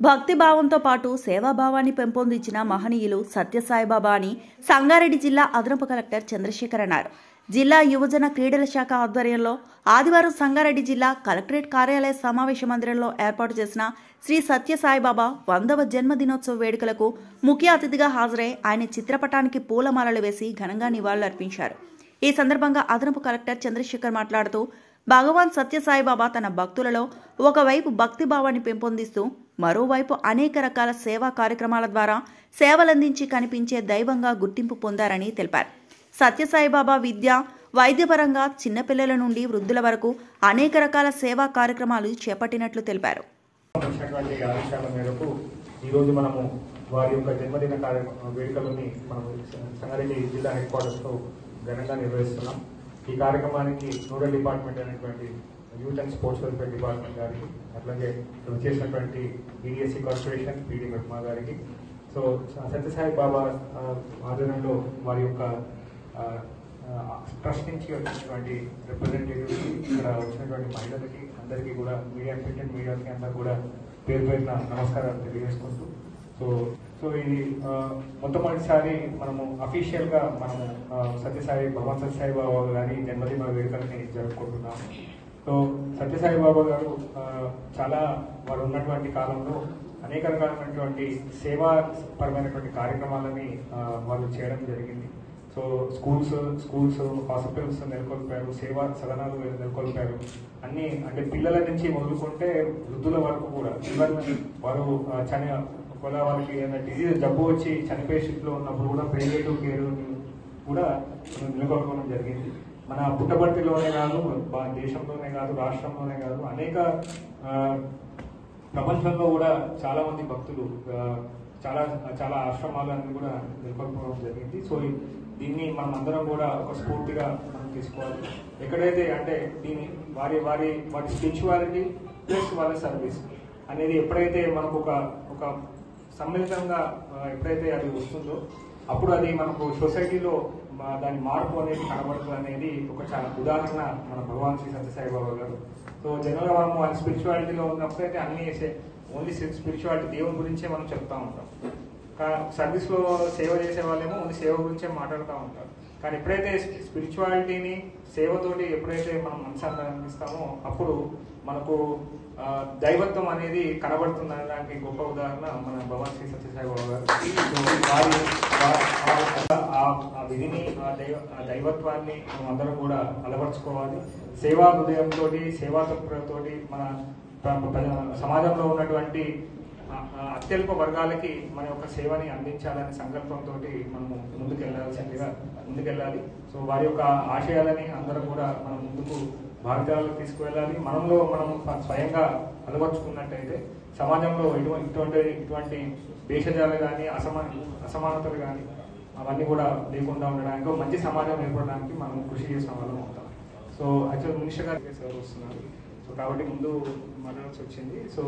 భక్తి భావంతో పాటు సేవాభావాన్ని పెంపొందించిన మహనీయులు సత్యసాయిబాబా అని సంగారెడ్డి జిల్లా అదనపు కలెక్టర్ చంద్రశేఖర్ అన్నారు. జిల్లా యువజన క్రీడల శాఖ ఆధ్వర్యంలో ఆదివారం సంగారెడ్డి జిల్లా కలెక్టరేట్ కార్యాలయ సమావేశ మందిరంలో ఏర్పాటు చేసిన శ్రీ సత్యసాయిబాబా 100వ జన్మదినోత్సవ వేడుకలకు ముఖ్య అతిథిగా హాజరై ఆయన చిత్రపటానికి పూలమాలలు వేసి ఘనంగా నివాళులర్పించారు. ఈ సందర్భంగా అదనపు కలెక్టర్ చంద్రశేఖర్ మాట్లాడుతూ భగవాన్ సత్యసాయిబాబా తన భక్తులలో ఒకవైపు భక్తి భావాన్ని పెంపొందిస్తూ మరోవైపు అనేక రకాల సేవా కార్యక్రమాల ద్వారా సేవలందించి కనిపించే దైవంగా గుర్తింపు పొందారని తెలిపారు. సత్యసాయిబాబా విద్య, వైద్యపరంగా చిన్నపిల్లల నుండి వృద్ధుల వరకు అనేక రకాల సేవా కార్యక్రమాలు చేపట్టినట్లు తెలిపారు. ఈరోజు మనము వారి యొక్క జన్మదిన వేడుకలని మనం సంగారెడ్డి జిల్లా హెడ్ క్వార్టర్స్ లో ఘనంగా నిర్వహిస్తున్నాం. ఈ కార్యక్రమానికి నోడల్ డిపార్ట్మెంట్ అయినటువంటి youth and sports welfare department గారికి, అట్లాగే చేసినటువంటి BDSC కార్పొరేషన్ PD మెహ్మా గారికి, సో సత్యసాయి బాబా ఆధ్వర్యంలో వారి యొక్క ట్రస్ట్ నుంచి వచ్చినటువంటి రిప్రజెంటేటివ్స్, ఇక్కడ వచ్చినటువంటి మహిళలకి అందరికీ కూడా ప్రింట్ అండ్ మీడియాకి అందరూ కూడా పేరు పేరున నమస్కారాలు తెలియజేసుకుంటూ, సో ఇది మొట్టమొదటిసారి మనము అఫీషియల్ గా మనము భగవాన్ సత్యసాయి బాబా గారి జన్మదిన వేడుకల్ని జరుపుకుంటున్నాము. సో సత్యసాయి బాబా గారు చాలా వారు ఉన్నటువంటి కాలంలో అనేక రకాలైనటువంటి సేవాపరమైనటువంటి కార్యక్రమాలని వాళ్ళు చేయడం జరిగింది. సో స్కూల్స్ హాస్పిటల్స్ నెలకొల్పారు, సేవా సదనాలు నెలకొల్పారు. అన్ని అంటే పిల్లల నుంచి మొదలుకుంటే వృద్ధుల వరకు కూడా, ఈవెన్ వారు ఒకవేళ వాళ్ళకి ఏదైనా డిజీజ్ జబ్బు వచ్చి చనిపోయే స్థితిలో ఉన్నప్పుడు కూడా ప్రైవేటివ్ కేర్ కూడా నెలకొల్పడం జరిగింది. మన పుట్టబర్తిలోనే కాదు, దేశంలోనే కాదు, రాష్ట్రంలోనే కాదు, అనేక ప్రపంచంలో కూడా చాలా మంది భక్తులు చాలా చాలా ఆశ్రమాలన్నీ కూడా నెలకొల్పడం జరిగింది. సో దీన్ని మనం అందరం కూడా ఒక స్ఫూర్తిగా మనం తీసుకోవాలి. ఎక్కడైతే అంటే దీని వారి స్పిరిచువాలిటీ ప్లస్ వాళ్ళ సర్వీస్ అనేది ఎప్పుడైతే మనకు ఒక సమ్మిళితంగా ఎప్పుడైతే అది వస్తుందో అప్పుడు అది మనకు సొసైటీలో దాని మార్పు అనేది కనబడుతుంది అనేది ఒక చాలా ఉదాహరణ మన భగవాన్ శ్రీ సత్యసాయి బాబా గారు. సో జనరల్గా మనం వాళ్ళ స్పిరిచువాలిటీలో ఉన్నప్పుడు అయితే అన్ని ఓన్లీ స్పిరిచువాలిటీ దేవుని గురించే మనం చెప్తా ఉంటాం. సర్వీస్ లో సేవ చేసే వాళ్ళేమో ఓన్లీ సేవ గురించే మాట్లాడుతూ ఉంటారు. కానీ ఎప్పుడైతే స్పిరిచువాలిటీని సేవతోటి ఎప్పుడైతే మనం అనుసంధానిస్తామో అప్పుడు మనకు దైవత్వం అనేది కనబడుతుందనే దానికి గొప్ప ఉదాహరణ మన భగవాన్ శ్రీ సత్యసాయి బాబా గారు. ఆ విధిని ఆ దైవత్వాన్ని మనం అందరం కూడా అలవర్చుకోవాలి. సేవా హృదయంతో, సేవా తత్పరతోటి మన సమాజంలో ఉన్నటువంటి అత్యల్ప వర్గాలకి మన యొక్క సేవని అందించాలనే సంకల్పంతో మనము ముందుకెళ్ళాలి. సో వారి యొక్క ఆశయాలని అందరం కూడా మనం ముందుకు భావితాలకు తీసుకువెళ్ళాలి. మనం స్వయంగా అలవర్చుకున్నట్టయితే సమాజంలో ఇటువంటి భేషజాలు కానీ అసమానతలు కానీ అవన్నీ కూడా లేకుండా ఉండడానికి, మంచి సమాజం ఏర్పడడానికి మనం కృషి చేసిన వాళ్ళం అవుతాం. సో యాక్చువల్ మినిస్టర్ గారికి సేవ వస్తున్నారు. సో కాబట్టి ముందు మాట్లాడాల్సి వచ్చింది. So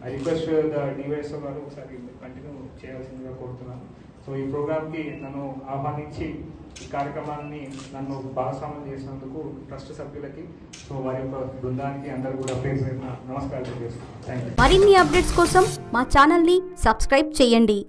I request the DYSO గారు ఒకసారి కంటిన్యూ చేయాల్సిందిగా కోరుతున్నాను. సో ఈ ప్రోగ్రామ్కి నన్ను ఆహ్వానించి ఈ కార్యక్రమాన్ని నన్ను భాగస్వామ్యం చేసినందుకు ట్రస్ట్ సభ్యులకి, సో వారి యొక్క బృందానికి అందరూ కూడా పేరు పేరున నమస్కారాలు తెలియజేస్తున్నాను. Thank you. మరిన్ని అప్డేట్స్ కోసం మా ఛానల్ని సబ్స్క్రైబ్ చేయండి.